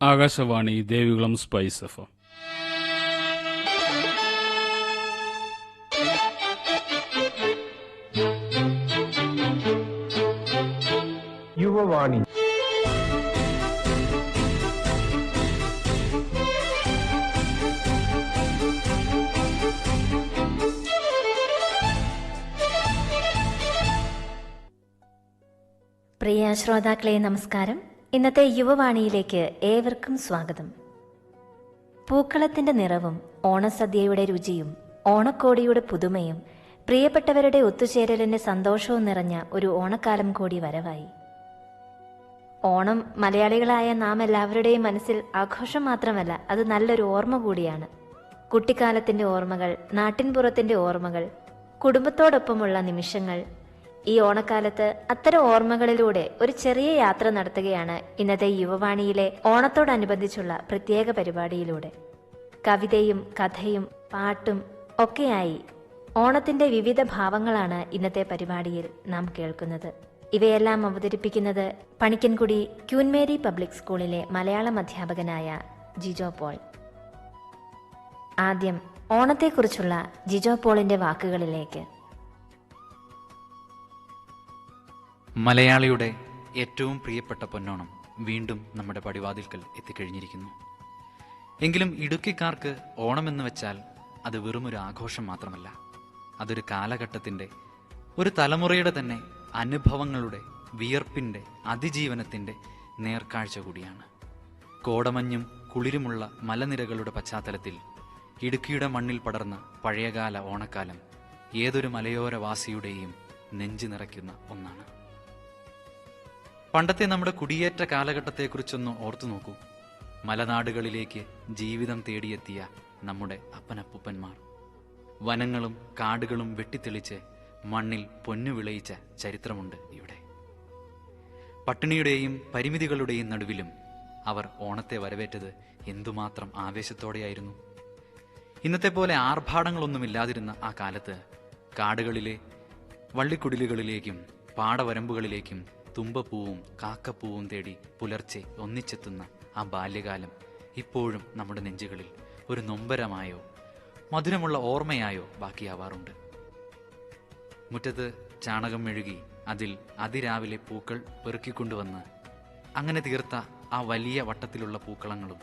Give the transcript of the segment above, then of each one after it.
Akashvani Devikulam spice F. Yuvavani. പ്രിയ ശ്രോതാക്കളെ നമസ്കാരം. ഇന്നത്തെ യുവവാണിയിലേക്ക് ഏവർക്കും സ്വാഗതം. പൂക്കളത്തിന്റെ നിറവും ഓണസദ്യയുടെ രുചിയും ഓണക്കോടിയുടെ പുതുമയും പ്രിയപ്പെട്ടവരുടെ ഒത്തുചേരലിന്റെ സന്തോഷവും നിറഞ്ഞ ഒരു ഓണക്കാലം കൂടി വരവായി. ഓണം മലയാളികളായ നാം എല്ലാവരുടെയും മനസ്സിൽ ആഘോഷം മാത്രമല്ല, അത് നല്ലൊരു ഓർമ്മ കൂടിയാണ്. കുട്ടിക്കാലത്തിന്റെ ഓർമ്മകൾ, നാട്ടിൻപുറത്തിന്റെ ഓർമ്മകൾ, കുടുംബത്തോടൊപ്പമുള്ള നിമിഷങ്ങൾ. ഈ ഓണക്കാലത്ത് അത്തരം ഓർമ്മകളിലൂടെ ഒരു ചെറിയ യാത്ര നടത്തുകയാണ് ഇന്നത്തെ യുവവാണിയിലെ ഓണത്തോടനുബന്ധിച്ചുള്ള പ്രത്യേക പരിപാടിയിലൂടെ. കവിതയും കഥയും പാട്ടും ഒക്കെയായി ഓണത്തിന്റെ വിവിധ ഭാവങ്ങളാണ് ഇന്നത്തെ പരിപാടിയിൽ നാം കേൾക്കുന്നത്. ഇവയെല്ലാം അവതരിപ്പിക്കുന്നത് പണിക്കൻകുടി ക്യൂൻ മേരി പബ്ലിക് സ്കൂളിലെ മലയാളം അധ്യാപകനായ ജിജോ പോൾ. ആദ്യം ഓണത്തെക്കുറിച്ചുള്ള ജിജോ പോളിന്റെ വാക്കുകളിലേക്ക്. മലയാളിയുടെ ഏറ്റവും പ്രിയപ്പെട്ട പൊന്നോണം വീണ്ടും നമ്മുടെ പടിവാതിൽക്കൽ എത്തിക്കഴിഞ്ഞിരിക്കുന്നു. എങ്കിലും ഇടുക്കിക്കാർക്ക് ഓണമെന്ന് വെച്ചാൽ അത് വെറുമൊരു ആഘോഷം മാത്രമല്ല, അതൊരു കാലഘട്ടത്തിൻ്റെ, ഒരു തലമുറയുടെ തന്നെ അനുഭവങ്ങളുടെ, വിയർപ്പിൻ്റെ, അതിജീവനത്തിൻ്റെ നേർക്കാഴ്ച കൂടിയാണ്. കോടമഞ്ഞും കുളിരുമുള്ള മലനിരകളുടെ പശ്ചാത്തലത്തിൽ ഇടുക്കിയുടെ മണ്ണിൽ പടർന്ന പഴയകാല ഓണക്കാലം ഏതൊരു മലയോരവാസിയുടെയും നെഞ്ചു നിറയ്ക്കുന്ന ഒന്നാണ്. പണ്ടത്തെ നമ്മുടെ കുടിയേറ്റ കാലഘട്ടത്തെക്കുറിച്ചൊന്ന് ഓർത്തു നോക്കൂ. മലനാടുകളിലേക്ക് ജീവിതം തേടിയെത്തിയ നമ്മുടെ അപ്പനപ്പൂപ്പന്മാർ വനങ്ങളും കാടുകളും വെട്ടിത്തെളിച്ച് മണ്ണിൽ പൊന്നു വിളയിച്ച ചരിത്രമുണ്ട് ഇവിടെ. പട്ടിണിയുടെയും പരിമിതികളുടെയും നടുവിലും അവർ ഓണത്തെ വരവേറ്റത് എന്തുമാത്രം ആവേശത്തോടെയായിരുന്നു. ഇന്നത്തെ പോലെ ആർഭാടങ്ങളൊന്നുമില്ലാതിരുന്ന ആ കാലത്ത് കാടുകളിലെ വള്ളിക്കുടിലുകളിലേക്കും പാടവരമ്പുകളിലേക്കും തുമ്പപ്പൂവും കാക്കപ്പൂവും തേടി പുലർച്ചെ ഒന്നിച്ചെത്തുന്ന ആ ബാല്യകാലം ഇപ്പോഴും നമ്മുടെ നെഞ്ചുകളിൽ ഒരു നൊമ്പരമായോ മധുരമുള്ള ഓർമ്മയായോ ബാക്കിയാവാറുണ്ട്. മുറ്റത്ത് ചാണകം മെഴുകി അതിൽ അതിരാവിലെ പൂക്കൾ പെറുക്കിക്കൊണ്ടുവന്ന് അങ്ങനെ തീർത്ത ആ വലിയ വട്ടത്തിലുള്ള പൂക്കളങ്ങളും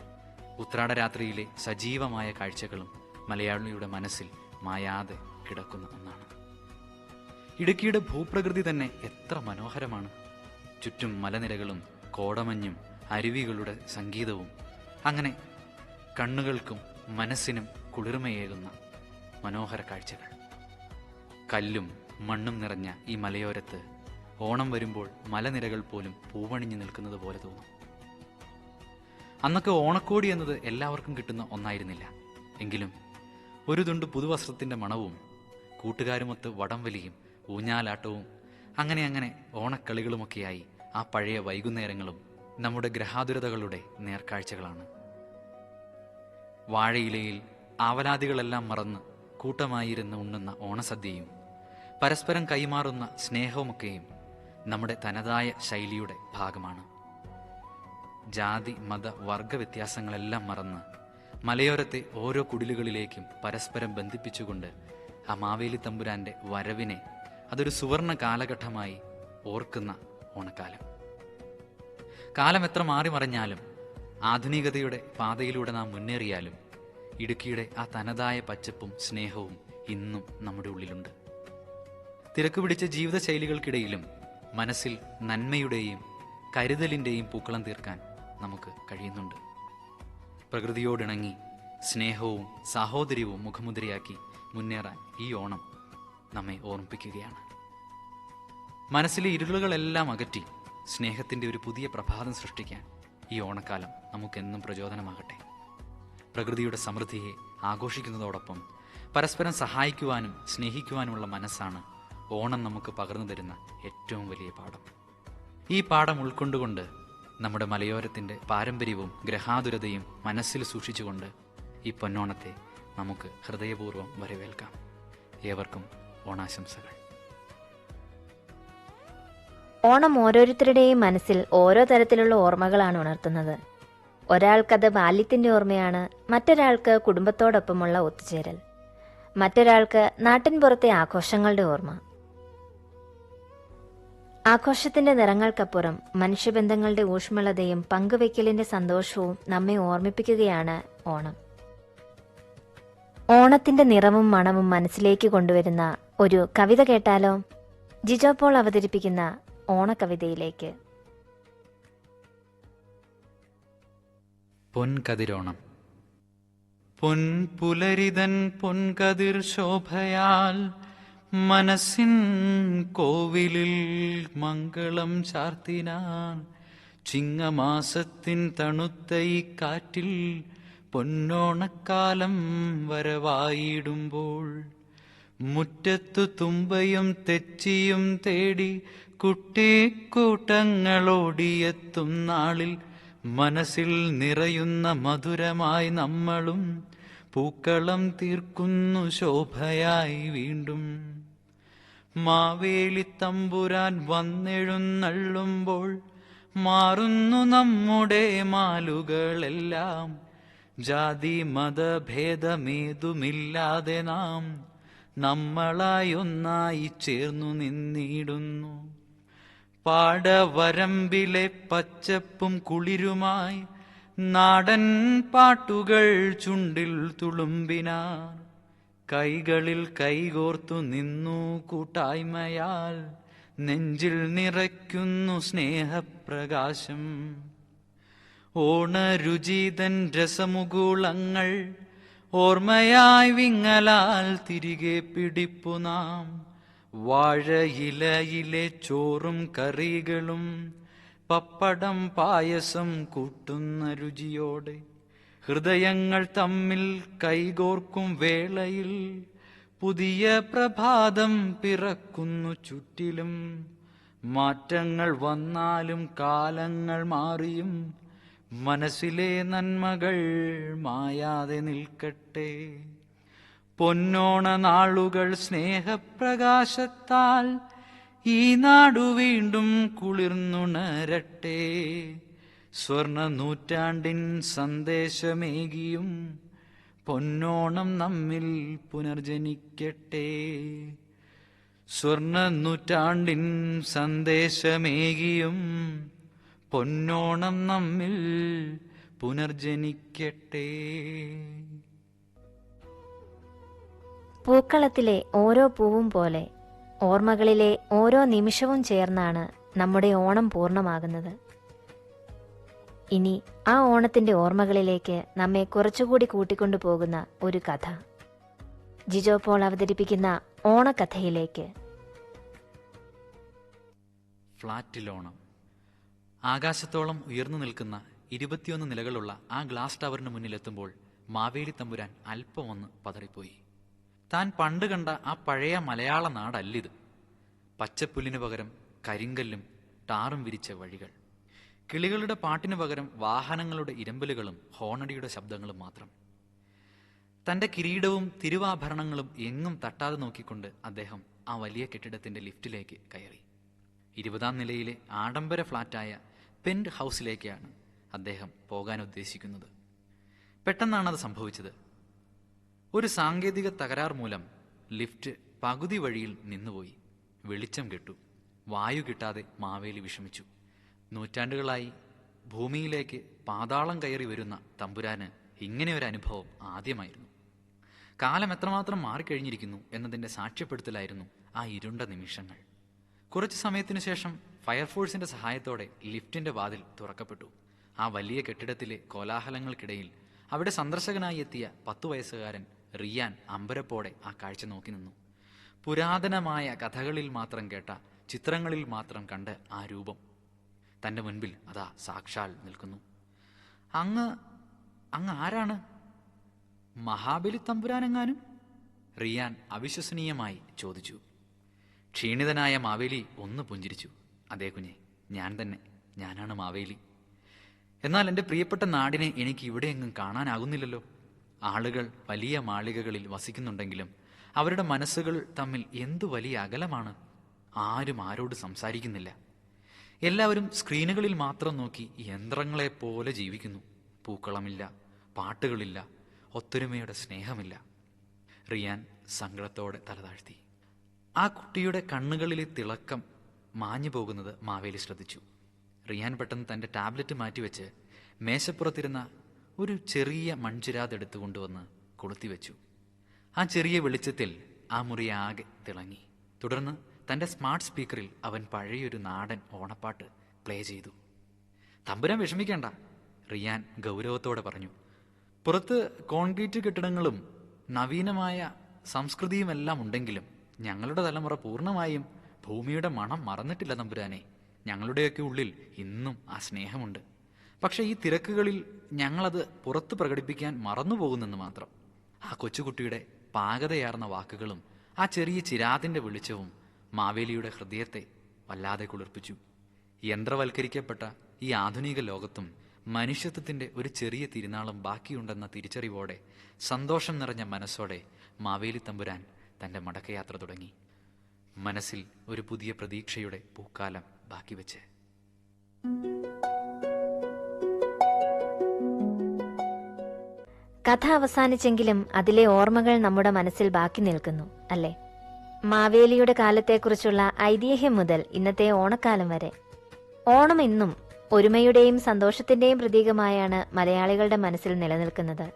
ഉത്രാടരാത്രിയിലെ സജീവമായ കാഴ്ചകളും മലയാളിയുടെ മനസ്സിൽ മായാതെ കിടക്കുന്ന ഒന്നാണ്. ഇടുക്കിയുടെ ഭൂപ്രകൃതി തന്നെ എത്ര മനോഹരമാണ്. ചുറ്റും മലനിരകളും കോടമഞ്ഞും അരുവികളുടെ സംഗീതവും, അങ്ങനെ കണ്ണുകൾക്കും മനസ്സിനും കുളിർമയേകുന്ന മനോഹര കാഴ്ചകൾ. കല്ലും മണ്ണും നിറഞ്ഞ ഈ മലയോരത്ത് ഓണം വരുമ്പോൾ മലനിരകൾ പോലും പൂവണിഞ്ഞു നിൽക്കുന്നത് പോലെ തോന്നും. അന്നൊക്കെ ഓണക്കോടി എന്നത് എല്ലാവർക്കും കിട്ടുന്ന ഒന്നായിരുന്നില്ല. എങ്കിലും ഒരു തുണ്ട് പുതുവസ്ത്രത്തിന്റെ മണവും കൂട്ടുകാരുമൊത്ത് വടംവലിയും ഊഞ്ഞാലാട്ടവും അങ്ങനെ ഓണക്കളികളുമൊക്കെയായി ആ പഴയ വൈകുന്നേരങ്ങളും നമ്മുടെ ഗ്രഹാതുരതകളുടെ നേർക്കാഴ്ചകളാണ്. വാഴയിലയിൽ ആവലാദികളെല്ലാം മറന്ന് കൂട്ടമായിരുന്ന് ഉണ്ണുന്ന ഓണസദ്യയും പരസ്പരം കൈമാറുന്ന സ്നേഹവുമൊക്കെയും നമ്മുടെ തനതായ ശൈലിയുടെ ഭാഗമാണ്. ജാതി മത വർഗ വ്യത്യാസങ്ങളെല്ലാം മറന്ന് മലയോരത്തെ ഓരോ കുടിലുകളിലേക്കും പരസ്പരം ബന്ധിപ്പിച്ചുകൊണ്ട് ആ മാവേലി തമ്പുരാന്റെ വരവിനെ അതൊരു സുവർണ കാലഘട്ടമായി ഓർക്കുന്ന ഓണക്കാലം. കാലം എത്ര മാറി മറിഞ്ഞാലും ആധുനികതയുടെ പാതയിലൂടെ നാം മുന്നേറിയാലും ഇടുക്കിയുടെ ആ തനതായ പച്ചപ്പും സ്നേഹവും ഇന്നും നമ്മുടെ ഉള്ളിലുണ്ട്. തിരക്ക് പിടിച്ച ജീവിതശൈലികൾക്കിടയിലും മനസ്സിൽ നന്മയുടെയും കരുതലിൻ്റെയും പൂക്കളം തീർക്കാൻ നമുക്ക് കഴിയുന്നുണ്ട്. പ്രകൃതിയോടിണങ്ങി സ്നേഹവും സാഹോദര്യവും മുഖമുദ്രയാക്കി മുന്നേറാൻ ഈ ഓണം നമ്മെ ഓർമ്മിപ്പിക്കുകയാണ്. മനസ്സിലെ ഇരുളുകളെല്ലാം അകറ്റി സ്നേഹത്തിൻ്റെ ഒരു പുതിയ പ്രഭാതം സൃഷ്ടിക്കാൻ ഈ ഓണക്കാലം നമുക്കെന്നും പ്രചോദനമാകട്ടെ. പ്രകൃതിയുടെ സമൃദ്ധിയെ ആഘോഷിക്കുന്നതോടൊപ്പം പരസ്പരം സഹായിക്കുവാനും സ്നേഹിക്കുവാനുമുള്ള മനസ്സാണ് ഓണം നമുക്ക് പകർന്നു തരുന്ന ഏറ്റവും വലിയ പാഠം. ഈ പാഠം ഉൾക്കൊണ്ടുകൊണ്ട് നമ്മുടെ മലയോരത്തിൻ്റെ പാരമ്പര്യവും ഗ്രഹാതുരതയും മനസ്സിൽ സൂക്ഷിച്ചുകൊണ്ട് ഈ പൊന്നോണത്തെ നമുക്ക് ഹൃദയപൂർവ്വം വരവേൽക്കാം. ഏവർക്കും ഓണാശംസകൾ. ഓണം ഓരോരുത്തരുടെയും മനസ്സിൽ ഓരോ തരത്തിലുള്ള ഓർമ്മകളാണ് ഉണർത്തുന്നത്. ഒരാൾക്കത് ബാല്യത്തിന്റെ ഓർമ്മയാണ്, മറ്റൊരാൾക്ക് കുടുംബത്തോടൊപ്പമുള്ള ഒത്തുചേരൽ, മറ്റൊരാൾക്ക് നാട്ടിൻപുറത്തെ ആഘോഷങ്ങളുടെ ഓർമ്മ. ആഘോഷത്തിന്റെ നിറങ്ങൾക്കപ്പുറം മനുഷ്യബന്ധങ്ങളുടെ ഊഷ്മളതയും പങ്കുവെക്കലിന്റെ സന്തോഷവും നമ്മെ ഓർമ്മിപ്പിക്കുകയാണ് ഓണം. ഓണത്തിന്റെ നിറവും മണവും മനസ്സിലേക്ക് കൊണ്ടുവരുന്ന ഒരു കവിത കേട്ടാലോ? ജിജോ പോൾ അവതരിപ്പിക്കുന്ന ഓണക്കവിതയിലേക്ക്. പൊൻകതിരോണം. പൊൻപുലരിതൻ പൊൻകതിർ ശോഭയാൽ മനസ്സിൻ കോവിലിൽ മംഗളം ചാർത്തിനാൻ. ചിങ്ങമാസത്തിൻ തണുത്ത ഈ കാറ്റിൽ പൊന്നോണക്കാലം വരവായിടുമ്പോൾ മുറ്റത്തു തുമ്പയും തെച്ചിയും തേടി കുട്ടിക്കൂട്ടങ്ങളോടിയെത്തും നാളിൽ മനസ്സിൽ നിറയുന്ന മധുരമായി നമ്മളും പൂക്കളം തീർക്കുന്നു ശോഭയായി വീണ്ടും. മാവേലി തമ്പുരാൻ വന്നെഴുന്നള്ളുമ്പോൾ മാറുന്നു നമ്മുടെ മാലുകളെല്ലാം. ജാതി മതഭേദമേതുമില്ലാതെ നാം നമ്മളായി ഒന്നായി ചേർന്നു നിന്നിടുന്നു. പാടവരമ്പിലെ പച്ചപ്പും കുളിരുമായി നാടൻ പാട്ടുകൾ ചുണ്ടിൽ തുളുമ്പിനാർ. കൈകളിൽ കൈകോർത്തു നിന്നു കൂട്ടായ്മയാൽ നെഞ്ചിൽ നിറയ്ക്കുന്നു സ്നേഹപ്രകാശം. ഓണരുചിതൻ രസമുകുളങ്ങൾ ഓർമ്മയായി വിങ്ങലാൽ തിരികെ പിടിപ്പു നാം. വാഴയിലയിലെ ചോറും കറികളും പപ്പടം പായസം കൂട്ടുന്ന രുചിയോടെ ഹൃദയങ്ങൾ തമ്മിൽ കൈകോർക്കും വേളയിൽ പുതിയ പ്രഭാതം പിറക്കുന്നു ചുറ്റിലും. മാറ്റങ്ങൾ വന്നാലും കാലങ്ങൾ മാറിയും മനസ്സിലെ നന്മകൾ മായാതെ നിൽക്കട്ടെ. പൊന്നോണ നാളുകൾ സ്നേഹപ്രകാശത്താൽ ഈ നാടു വീണ്ടും കുളിർന്നുണരട്ടെ. സ്വർണ്ണ നൂറ്റാണ്ടിൻ സന്ദേശമേകിയും പൊന്നോണം നമ്മിൽ പുനർജനിക്കട്ടെ. സ്വർണ്ണ നൂറ്റാണ്ടിൻ സന്ദേശമേകിയും പൊന്നോണം നമ്മിൽ പുനർജനിക്കട്ടെ. പൂക്കളത്തിലെ ഓരോ പൂവും പോലെ ഓർമ്മകളിലെ ഓരോ നിമിഷവും ചേർന്നാണ് നമ്മുടെ ഓണം പൂർണ്ണമാകുന്നത്. ഇനി ആ ഓണത്തിന്റെ ഓർമ്മകളിലേക്ക് നമ്മെ കുറച്ചുകൂടി കൂട്ടിക്കൊണ്ടു പോകുന്ന ഒരു കഥ. ജിജോ പോൾ അവതരിപ്പിക്കുന്ന ഓണക്കഥയിലേക്ക്. ഫ്ലാറ്റിലോണം. ആകാശത്തോളം ഉയർന്നു നിൽക്കുന്ന 21 നിലകളുള്ള ആ ഗ്ലാസ് ടവറിന് മുന്നിലെത്തുമ്പോൾ മാവേലി തമ്പുരാൻ അല്പം ഒന്ന് പതറിപ്പോയി. താൻ പണ്ട് കണ്ട ആ പഴയ മലയാള നാടല്ലിത്. പച്ചപ്പുല്ലിനു പകരം കരിങ്കല്ലും ടാറും വിരിച്ച വഴികൾ, കിളികളുടെ പാട്ടിനു പകരം വാഹനങ്ങളുടെ ഇരമ്പലുകളും ഹോണടിയുടെ ശബ്ദങ്ങളും മാത്രം. തൻ്റെ കിരീടവും തിരുവാഭരണങ്ങളും എങ്ങും തട്ടാതെ നോക്കിക്കൊണ്ട് അദ്ദേഹം ആ വലിയ കെട്ടിടത്തിൻ്റെ ലിഫ്റ്റിലേക്ക് കയറി. 20ാം നിലയിലെ ആഡംബര ഫ്ലാറ്റായ പെൻറ്റ് ഹൗസിലേക്കാണ് അദ്ദേഹം പോകാൻ ഉദ്ദേശിക്കുന്നത്. പെട്ടെന്നാണത് സംഭവിച്ചത്. ഒരു സാങ്കേതിക തകരാർ മൂലം ലിഫ്റ്റ് പകുതി വഴിയിൽ നിന്നുപോയി. വെളിച്ചം കെട്ടു. വായു കിട്ടാതെ മാവേലി വിഷമിച്ചു. നൂറ്റാണ്ടുകളായി ഭൂമിയിലേക്ക് പാതാളം കയറി വരുന്ന തമ്പുരാന് ഇങ്ങനെയൊരു അനുഭവം ആദ്യമായിരുന്നു. കാലം എത്രമാത്രം മാറിക്കഴിഞ്ഞിരിക്കുന്നു എന്നതിൻ്റെ സാക്ഷ്യപ്പെടുത്തലായിരുന്നു ആ ഇരുണ്ട നിമിഷങ്ങൾ. കുറച്ചു സമയത്തിനു ശേഷം ഫയർഫോഴ്സിന്റെ സഹായത്തോടെ ലിഫ്റ്റിന്റെ വാതിൽ തുറക്കപ്പെട്ടു. ആ വലിയ കെട്ടിടത്തിലെ കോലാഹലങ്ങൾക്കിടയിൽ അവിടെ സന്ദർശകനായി എത്തിയ 10 വയസ്സുകാരൻ റിയാൻ അമ്പരപ്പോടെ ആ കാഴ്ച നോക്കി നിന്നു. പുരാതനമായ കഥകളിൽ മാത്രം കേട്ട, ചിത്രങ്ങളിൽ മാത്രം കണ്ട് ആ രൂപം തൻ്റെ മുൻപിൽ അതാ സാക്ഷാൽ നിൽക്കുന്നു. അങ്ങ് ആരാണ്? മഹാബലി തമ്പുരാനെങ്ങാനും? റിയാൻ അവിശ്വസനീയമായി ചോദിച്ചു. ക്ഷീണിതനായ മാവേലി ഒന്ന് പുഞ്ചിരിച്ചു. അതേ കുഞ്ഞെ, ഞാൻ തന്നെ, ഞാനാണ് മാവേലി. എന്നാൽ എൻ്റെ പ്രിയപ്പെട്ട നാടിനെ എനിക്ക് ഇവിടെയെങ്ങും കാണാനാകുന്നില്ലല്ലോ. ആളുകൾ വലിയ മാളികകളിൽ വസിക്കുന്നുണ്ടെങ്കിലും അവരുടെ മനസ്സുകൾ തമ്മിൽ എന്തു വലിയ അകലമാണ്. ആരും ആരോട് സംസാരിക്കുന്നില്ല. എല്ലാവരും സ്ക്രീനുകളിൽ മാത്രം നോക്കി യന്ത്രങ്ങളെപ്പോലെ ജീവിക്കുന്നു. പൂക്കളമില്ല, പാട്ടുകളില്ല, ഒത്തൊരുമയുടെ സ്നേഹമില്ല. റിയാൻ സങ്കടത്തോടെ തലതാഴ്ത്തി. ആ കുട്ടിയുടെ കണ്ണുകളിലെ തിളക്കം മാഞ്ഞു പോകുന്നത് മാവേലി ശ്രദ്ധിച്ചു. റിയാൻ പെട്ടെന്ന് തൻ്റെ ടാബ്ലറ്റ് മാറ്റിവെച്ച് മേശപ്പുറത്തിരുന്ന ഒരു ചെറിയ മൺചിരാതെടുത്തു കൊണ്ടുവന്ന് കൊളുത്തിവെച്ചു. ആ ചെറിയ വെളിച്ചത്തിൽ ആ മുറി ആകെ തിളങ്ങി. തുടർന്ന് തൻ്റെ സ്മാർട്ട് സ്പീക്കറിൽ അവൻ പഴയൊരു നാടൻ ഓണപ്പാട്ട് പ്ലേ ചെയ്തു. തമ്പുരാൻ വിഷമിക്കേണ്ട, റിയാൻ ഗൗരവത്തോടെ പറഞ്ഞു. പുറത്ത് കോൺക്രീറ്റ് കെട്ടിടങ്ങളും നവീനമായ സംസ്കൃതിയുമെല്ലാം ഉണ്ടെങ്കിലും ഞങ്ങളുടെ തലമുറ പൂർണ്ണമായും ഭൂമിയുടെ മണം മറന്നിട്ടില്ല തമ്പുരാനെ. ഞങ്ങളുടെയൊക്കെ ഉള്ളിൽ ഇന്നും ആ സ്നേഹമുണ്ട്. പക്ഷെ ഈ തിരക്കുകളിൽ ഞങ്ങളത് പുറത്ത് പ്രകടിപ്പിക്കാൻ മറന്നുപോകുന്നെന്ന് മാത്രം. ആ കൊച്ചുകുട്ടിയുടെ പാകതയാർന്ന വാക്കുകളും ആ ചെറിയ ചിരാതിൻ്റെ വെളിച്ചവും മാവേലിയുടെ ഹൃദയത്തെ വല്ലാതെ കുളിർപ്പിച്ചു. യന്ത്രവൽക്കരിക്കപ്പെട്ട ഈ ആധുനിക ലോകത്തും മനുഷ്യത്വത്തിൻ്റെ ഒരു ചെറിയ തിരുനാളും ബാക്കിയുണ്ടെന്ന തിരിച്ചറിവോടെ, സന്തോഷം നിറഞ്ഞ മനസ്സോടെ മാവേലി തമ്പുരാൻ തൻ്റെ മടക്കയാത്ര തുടങ്ങി. മനസ്സിൽ ഒരു പുതിയ പ്രതീക്ഷയുടെ പൂക്കാലം ബാക്കി വെച്ച്. കഥ അവസാനിച്ചെങ്കിലും അതിലെ ഓർമ്മകൾ നമ്മുടെ മനസ്സിൽ ബാക്കി നിൽക്കുന്നു, അല്ലേ? മാവേലിയുടെ കാലത്തെക്കുറിച്ചുള്ള ഐതിഹ്യം മുതൽ ഇന്നത്തെ ഓണക്കാലം വരെ ഓണം ഇന്നും ഒരുമയുടെയും സന്തോഷത്തിന്റെയും പ്രതീകമായാണ് മലയാളികളുടെ മനസ്സിൽ നിലനിൽക്കുന്നത്.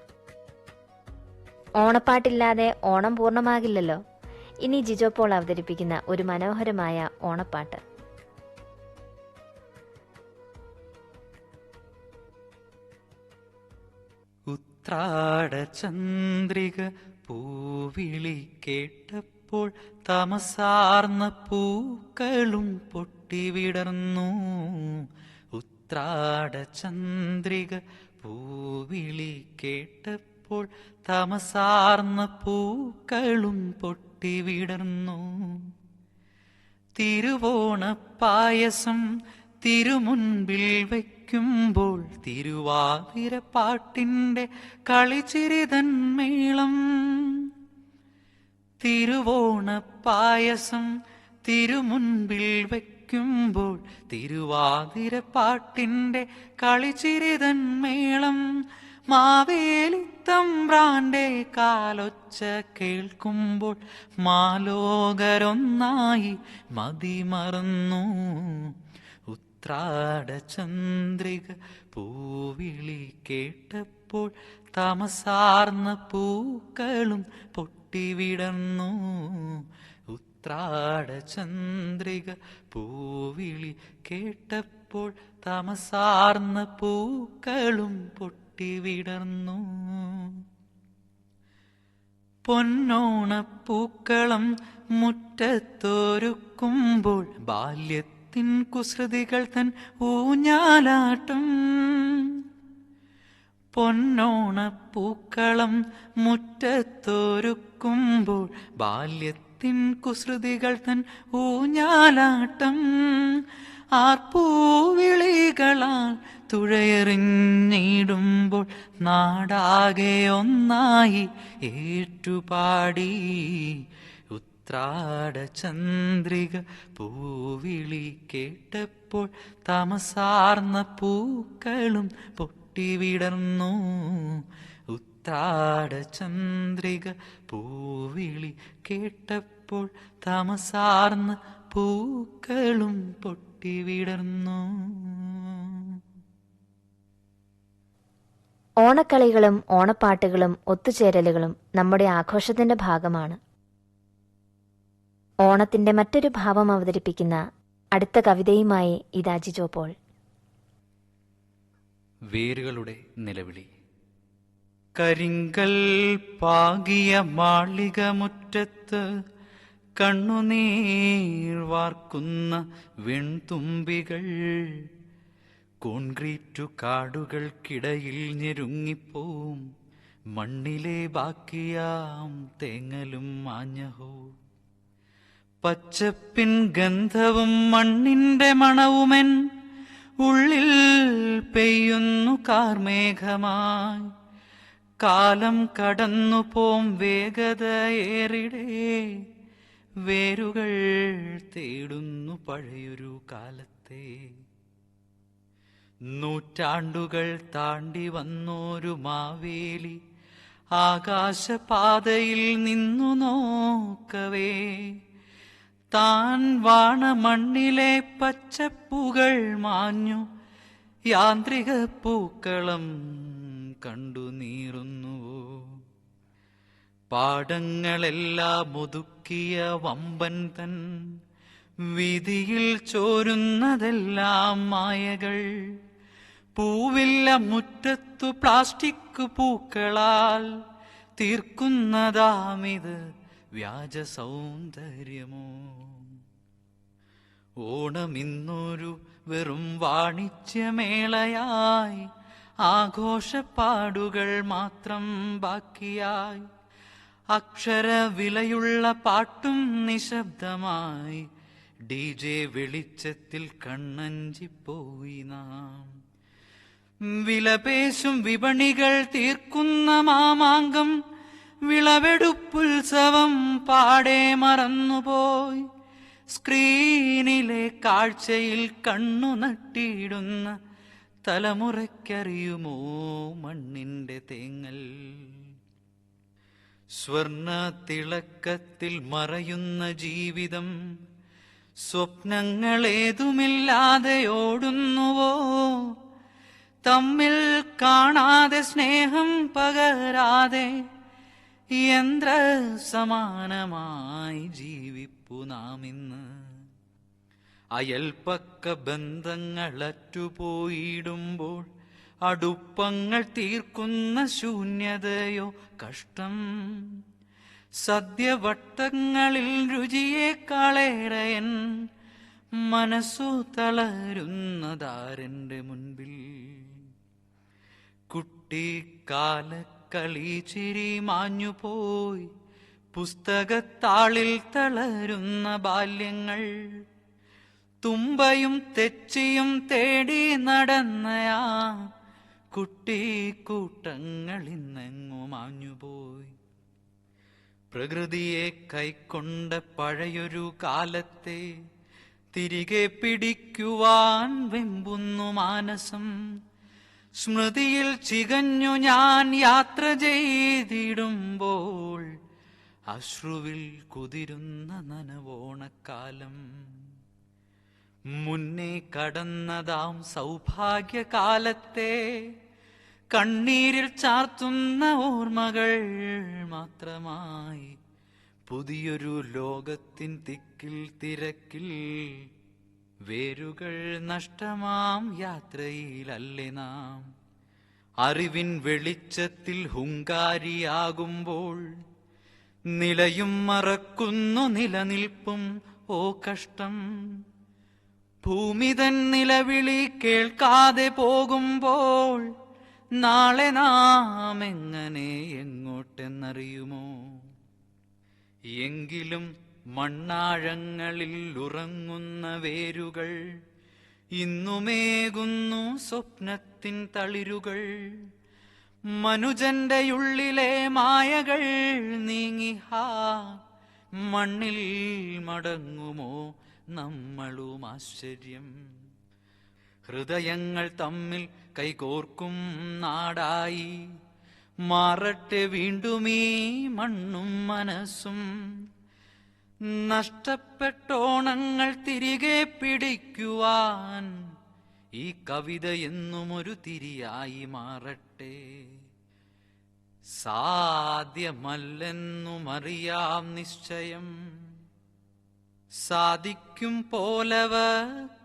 ഓണപ്പാട്ടില്ലാതെ ഓണം പൂർണ്ണമാകില്ലല്ലോ. ഇനി ജിജോ പോൾ അവതരിപ്പിക്കുന്ന ഒരു മനോഹരമായ ഓണപ്പാട്ട്. ഉത്രാട ചന്ദ്രിക പൂവിളി കേട്ടപ്പോൾ തമസാർന്ന പൂക്കളും പൊട്ടിവിടർന്നു. ഉത്രാട ചന്ദ്രിക പൂവിളി കേട്ടപ്പോൾ തമസാർന്ന പൂക്കളും പൊട്ടിവിടർന്നു. തിരുവോണപ്പായസം തിരുമുൻപിൽ വയ്ക്കുമ്പോൾ തിരുവാതിര പാട്ടിൻ്റെ കളിച്ചിരിതൻ മേളം. തിരുവോണപ്പായസം തിരുമുൻപിൽ വയ്ക്കുമ്പോൾ തിരുവാതിര പാട്ടിൻ്റെ കളിച്ചിരിതൻ മേളം. മാവേലി തമ്പ്രാന്റെ കാലൊച്ച കേൾക്കുമ്പോൾ മാലോകരൊന്നായി മതിമറന്നു. ഉത്രാട ചന്ദ്രിക പൂവിളി കേട്ടപ്പോൾ തമസാർന്ന പൂക്കളും പൊട്ടിവിടർന്നു. ഉത്രാട ചന്ദ്രിക പൂവിളി കേട്ടപ്പോൾ തമസാർന്ന പൂക്കളും പൊട്ടിവിടർന്നു. പൊന്നോണപ്പൂക്കളം മുറ്റത്തൊരുക്കുമ്പോൾ ബാല്യത്തിൻ കുസൃതികൾ തൻ ഊഞ്ഞാലാട്ടം. പൊന്നോണപ്പൂക്കളം മുറ്റത്തൊരുക്കുമ്പോൾ ബാല്യത്തിൻ കുസൃതികൾ തൻ ഊഞ്ഞാലാട്ടം. ആർപ്പൂവിളികളാൽ തുഴയെറിഞ്ഞിടുമ്പോൾ നാടാകെ ഒന്നായി ഏറ്റുപാടി. ഉത്രാട ചന്ദ്രിക പൂവിളി കേട്ടപ്പോൾ തമസാർന്ന പൂക്കളും പൊട്ടിവിടർന്നു. ഉത്രാട ചന്ദ്രിക പൂവിളി കേട്ടപ്പോൾ തമസാർന്ന പൂക്കളും പൊട്ടിവിടർന്നു. ഓണക്കളികളും ഓണപ്പാട്ടുകളും ഒത്തുചേരലുകളും നമ്മുടെ ആഘോഷത്തിന്റെ ഭാഗമാണ്. ഓണത്തിന്റെ മറ്റൊരു ഭാവം അവതരിപ്പിക്കുന്ന അടുത്ത കവിതയുമായി ഇതാ ജിജോ പോൾ. വേരുകളുടെ നിലവിളി. കരിങ്കൽ പാകിയ മാളിക മുറ്റത്ത് കണ്ണുനീർ വാർക്കുന്ന വെൺതുമ്പികൾ. കോൺക്രീറ്റു കാടുകൾക്കിടയിൽ ഞെരുങ്ങിപ്പോം മണ്ണിലെ ബാക്കിയാം തേങ്ങലും മാഞ്ഞഹോ. പച്ചപ്പിൻ ഗന്ധവും മണ്ണിന്റെ മണവുമെൻ ഉള്ളിൽ പെയ്യുന്നു കാർമേഘമായി. കാലം കടന്നു പോം വേഗതയേറിടെ വേരുകൾ തേടുന്നു പഴയൊരു കാലത്തെ. നൂറ്റാണ്ടുകൾ താണ്ടി വന്നോരു മാവേലി ആകാശപാതയിൽ നിന്നു നോക്കവേ, താൻ വാണ മണ്ണിലെ പച്ചപ്പുകൾ മാഞ്ഞു യാന്ത്രിക പൂക്കളം കണ്ടു നീറുന്നുവോ. പാടങ്ങളെല്ലാം ഒതുക്കിയ വമ്പൻ തൻ വീതിയിൽ ചോരുന്നതെല്ലാം മായകൾ. പൂവില്ല മുറ്റത്തു പ്ലാസ്റ്റിക് പൂക്കളാൽ തീർക്കുന്നതാമിത് വ്യാജ സൗന്ദര്യമോ. ഓണമിന്നൊരു വെറും വാണിജ്യമേളയായി, ആഘോഷപ്പാടുകൾ മാത്രം ബാക്കിയായി, അക്ഷരവിലയുള്ള പാട്ടും നിശബ്ദമായി, DJ വെളിച്ചത്തിൽ കണ്ണഞ്ചിപ്പോയി നാം. വിലപേശും വിപണികൾ തീർക്കുന്ന മാമാങ്കം, വിളവെടുപ്പുത്സവം പാടെ മറന്നുപോയി. സ്ക്രീനിലെ കാഴ്ചയിൽ കണ്ണു നട്ടിടുന്ന തലമുറയ്ക്കറിയുമോ മണ്ണിന്റെ തേങ്ങൽ. സ്വർണ തിളക്കത്തിൽ മറയുന്ന ജീവിതം, സ്വപ്നങ്ങളേതുമില്ലാതെ ഓടുന്നുവോ. തമ്മിൽ കാണാതെ സ്നേഹം പകരാതെ യന്ത്ര സമാനമായി ജീവിപ്പു നാം ഇന്ന്. അയൽപക്ക ബന്ധങ്ങളറ്റുപോയിടുമ്പോൾ അടുപ്പങ്ങൾ തീർക്കുന്ന ശൂന്യതയോ കഷ്ടം. സദ്യവട്ടങ്ങളിൽ രുചിയേക്കാളേറെയൻ മനസ്സു തളരുന്നതാരെന്റെ മുൻപിൽ. കുട്ടിക്കാലക്കളി ചിരി മാഞ്ഞുപോയി, പുസ്തകത്താളിൽ തളരുന്ന ബാല്യങ്ങൾ. തുമ്പയും തെച്ചിയും തേടി നടന്നയാ കുട്ടിക്കൂട്ടങ്ങൾ ഇന്നെങ്ങു മാഞ്ഞുപോയി. പ്രകൃതിയെ കൈക്കൊണ്ട പഴയൊരു കാലത്തെ തിരികെ പിടിക്കുവാൻ വെമ്പുന്നു മാനസം. സ്മൃതിയിൽ ചികഞ്ഞു ഞാൻ യാത്ര ചെയ്തിടുമ്പോൾ അശ്രുവിൽ കുതിരുന്ന നനവോണക്കാലം. മുന്നേ കടന്നതാം സൗഭാഗ്യകാലത്തെ കണ്ണീരിൽ ചാർത്തുന്ന ഓർമ്മകൾ മാത്രമായി, പുതിയൊരു ലോകത്തിൻ തിക്കിൽ തിരക്കിൽ വേരുകൾ നഷ്ടമാം യാത്രയിലല്ലേ നാം. അറിവിൻ വെളിച്ചത്തിൽ ഹുങ്കാരിയാകുമ്പോൾ നിലയും മറക്കുന്നു നിലനിൽപ്പും. ഓ കഷ്ടം, ഭൂമിതൻ നിലവിളി കേൾക്കാതെ പോകുമ്പോൾ നാളെ നാം എങ്ങനെ എങ്ങോട്ടെന്നറിയുമോ. എങ്കിലും മണ്ണാഴങ്ങളിൽ ഉറങ്ങുന്ന വേരുകൾ ഇന്നുമേകുന്നു സ്വപ്നത്തിൻ തളിരുകൾ. മനുജന്റെ ഉള്ളിലെ മായകൾ നീങ്ങിഹാ, മണ്ണിൽ മടങ്ങുമോ നമ്മളും ആശ്ചര്യം. ഹൃദയങ്ങൾ തമ്മിൽ കൈകോർക്കും നാടായി മാറട്ടെ വീണ്ടുമീ മണ്ണും മനസ്സും. നഷ്ടപ്പെട്ടോണങ്ങൾ തിരികെ പിടിക്കുവാൻ ഈ കവിത എന്നും ഒരു തിരിയായി മാറട്ടെ. സാധ്യമല്ലെന്നും അറിയാം നിശ്ചയം, സാധിക്കും പോലവ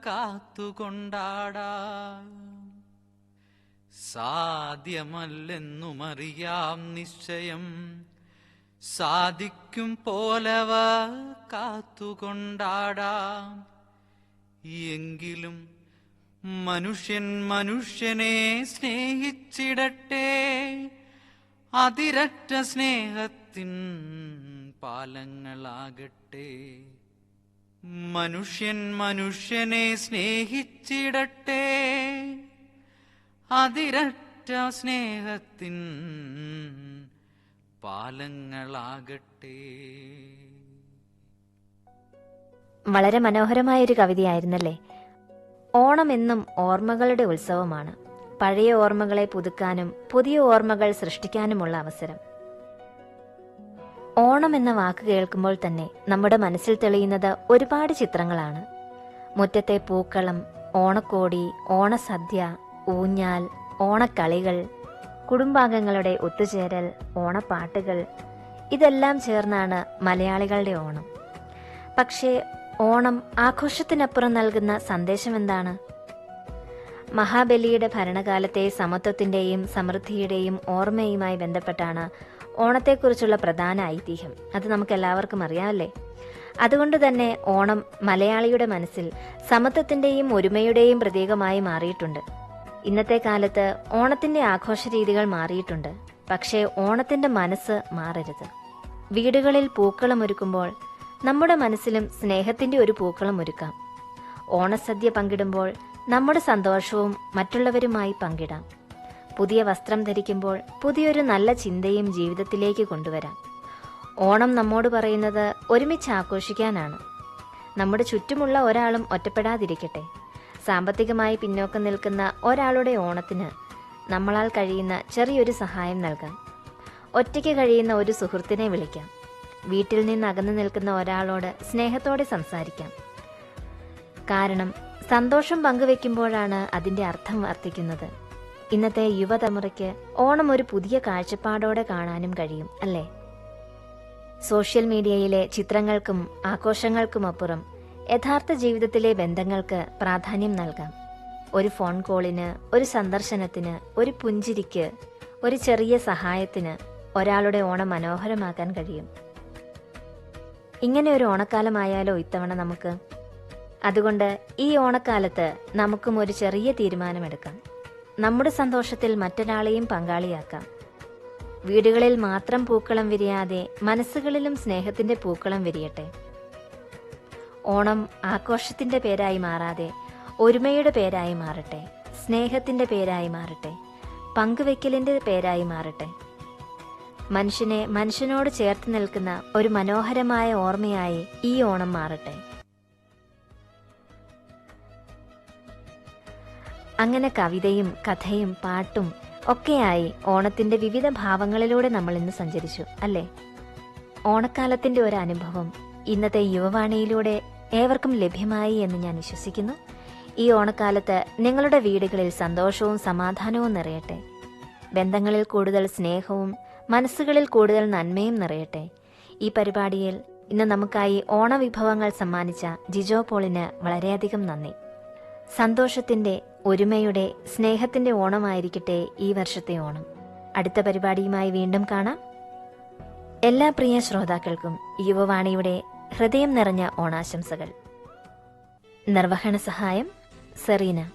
കാത്തുകൊണ്ടാടാം. സാധ്യമല്ലെന്നും അറിയാം നിശ്ചയം, സാധിക്കും പോലവ കാത്തുകൊണ്ടാടാം. എങ്കിലും മനുഷ്യൻ മനുഷ്യനെ സ്നേഹിച്ചിടട്ടെ, അതിരറ്റ സ്നേഹത്തിൻ പാലങ്ങളാകട്ടെ. മനുഷ്യൻ മനുഷ്യനെ സ്നേഹിച്ചിടട്ടെ, അതിരറ്റ സ്നേഹത്തിൻ പാലങ്ങളാകട്ടെ. വളരെ മനോഹരമായൊരു കവിതയായിരുന്നല്ലേ. ഓണം എന്നും ഓർമ്മകളുടെ ഉത്സവമാണ്. പഴയ ഓർമ്മകളെ പുതുക്കാനും പുതിയ ഓർമ്മകൾ സൃഷ്ടിക്കാനുമുള്ള അവസരം. ഓണം എന്ന വാക്ക് കേൾക്കുമ്പോൾ തന്നെ നമ്മുടെ മനസ്സിൽ തെളിയുന്നത് ഒരുപാട് ചിത്രങ്ങളാണ്. മുറ്റത്തെ പൂക്കളം, ഓണക്കോടി, ഓണസദ്യ, ഊഞ്ഞാൽ, ഓണക്കളികൾ, കുടുംബാംഗങ്ങളുടെ ഒത്തുചേരൽ, ഓണപ്പാട്ടുകൾ, ഇതെല്ലാം ചേർന്നാണ് മലയാളികളുടെ ഓണം. പക്ഷേ ഓണം ആഘോഷത്തിനപ്പുറം നൽകുന്ന സന്ദേശം എന്താണ്? മഹാബലിയുടെ ഭരണകാലത്തെ സമത്വത്തിന്റെയും സമൃദ്ധിയുടെയും ഓർമ്മയുമായി ബന്ധപ്പെട്ടാണ് ഓണത്തെക്കുറിച്ചുള്ള പ്രധാന ഐതിഹ്യം. അത് നമുക്ക് എല്ലാവർക്കും അറിയാമല്ലേ? അതുകൊണ്ട് തന്നെ ഓണം മലയാളിയുടെ മനസ്സിൽ സമത്വത്തിന്റെയും ഒരുമയുടെയും പ്രതീകമായി മാറിയിട്ടുണ്ട്. ഇന്നത്തെ കാലത്ത് ഓണത്തിന്റെ ആഘോഷ രീതികൾ മാറിയിട്ടുണ്ട്. പക്ഷേ ഓണത്തിന്റെ മനസ്സ് മാറരുത്. വീടുകളിൽ പൂക്കളം ഒരുക്കുമ്പോൾ നമ്മുടെ മനസ്സിലും സ്നേഹത്തിന്റെ ഒരു പൂക്കളം ഒരുക്കാം. ഓണസദ്യ പങ്കിടുമ്പോൾ നമ്മുടെ സന്തോഷവും മറ്റുള്ളവരുമായി പങ്കിടാം. പുതിയ വസ്ത്രം ധരിക്കുമ്പോൾ പുതിയൊരു നല്ല ചിന്തയും ജീവിതത്തിലേക്ക് കൊണ്ടുവരാം. ഓണം നമ്മോട് പറയുന്നത് ഒരുമിച്ച് ആഘോഷിക്കാനാണ്. നമ്മുടെ ചുറ്റുമുള്ള ഒരാളും ഒറ്റപ്പെടാതിരിക്കട്ടെ. സാമ്പത്തികമായി പിന്നോക്കം നിൽക്കുന്ന ഒരാളുടെ ഓണത്തിന് നമ്മളാൽ കഴിയുന്ന ചെറിയൊരു സഹായം നൽകാം. ഒറ്റയ്ക്ക് കഴിയുന്ന ഒരു സുഹൃത്തിനെ വിളിക്കാം. വീട്ടിൽ നിന്ന് അകന്നു നിൽക്കുന്ന ഒരാളോട് സ്നേഹത്തോടെ സംസാരിക്കാം. കാരണം സന്തോഷം പങ്കുവെക്കുമ്പോഴാണ് അതിന്റെ അർത്ഥം വർദ്ധിക്കുന്നത്. ഇന്നത്തെ യുവതലമുറയ്ക്ക് ഓണം ഒരു പുതിയ കാഴ്ചപ്പാടോടെ കാണാനും കഴിയും, അല്ലേ? സോഷ്യൽ മീഡിയയിലെ ചിത്രങ്ങൾക്കും ആഘോഷങ്ങൾക്കുമപ്പുറം യഥാർത്ഥ ജീവിതത്തിലെ ബന്ധങ്ങൾക്ക് പ്രാധാന്യം നൽകാം. ഒരു ഫോൺ കോളിന്, ഒരു സന്ദർശനത്തിന്, ഒരു പുഞ്ചിരിക്ക്, ഒരു ചെറിയ സഹായത്തിന് ഒരാളുടെ ഓണം മനോഹരമാക്കാൻ കഴിയും. ഇങ്ങനെ ഒരു ഓണക്കാലമായാലോ ഇത്തവണ നമുക്ക്? അതുകൊണ്ട് ഈ ഓണക്കാലത്ത് നമുക്കും ഒരു ചെറിയ തീരുമാനമെടുക്കാം. നമ്മുടെ സന്തോഷത്തിൽ മറ്റൊരാളെയും പങ്കാളിയാക്കാം. വീടുകളിൽ മാത്രം പൂക്കളം വിരിയാതെ മനസ്സുകളിലും സ്നേഹത്തിന്റെ പൂക്കളം വിരിയട്ടെ. ഓണം ആഘോഷത്തിന്റെ പേരായി മാറാതെ ഒരുമയുടെ പേരായി മാറട്ടെ, സ്നേഹത്തിന്റെ പേരായി മാറട്ടെ, പങ്കുവെക്കലിന്റെ പേരായി മാറട്ടെ. മനുഷ്യനെ മനുഷ്യനോട് ചേർത്ത് നിൽക്കുന്ന ഒരു മനോഹരമായ ഓർമ്മയായി ഈ ഓണം മാറട്ടെ. അങ്ങനെ കവിതയും കഥയും പാട്ടും ഒക്കെയായി ഓണത്തിന്റെ വിവിധ ഭാവങ്ങളിലൂടെ നമ്മൾ ഇന്ന് സഞ്ചരിച്ചു, അല്ലേ? ഓണക്കാലത്തിന്റെ ഒരു അനുഭവം ഇന്നത്തെ യുവവാണിയിലൂടെ ഏവർക്കും ലഭ്യമായി എന്ന് ഞാൻ വിശ്വസിക്കുന്നു. ഈ ഓണക്കാലത്ത് നിങ്ങളുടെ വീടുകളിൽ സന്തോഷവും സമാധാനവും നിറയട്ടെ. ബന്ധങ്ങളിൽ കൂടുതൽ സ്നേഹവും മനസ്സുകളിൽ കൂടുതൽ നന്മയും നിറയട്ടെ. ഈ പരിപാടിയിൽ ഇന്ന് നമുക്കായി ഓണവിഭവങ്ങൾ സമ്മാനിച്ച ജിജോ പോളിന് വളരെയധികം നന്ദി. സന്തോഷത്തിന്റെ, ഒരുമയുടെ, സ്നേഹത്തിന്റെ ഓണമായിരിക്കട്ടെ ഈ വർഷത്തെ ഓണം. അടുത്ത പരിപാടിയുമായി വീണ്ടും കാണാം. എല്ലാ പ്രിയ ശ്രോതാക്കൾക്കും യുവവാണിയുടെ ഹൃദയം നിറഞ്ഞ ഓണാശംസകൾ. നിർവഹണ സഹായം സെറീന.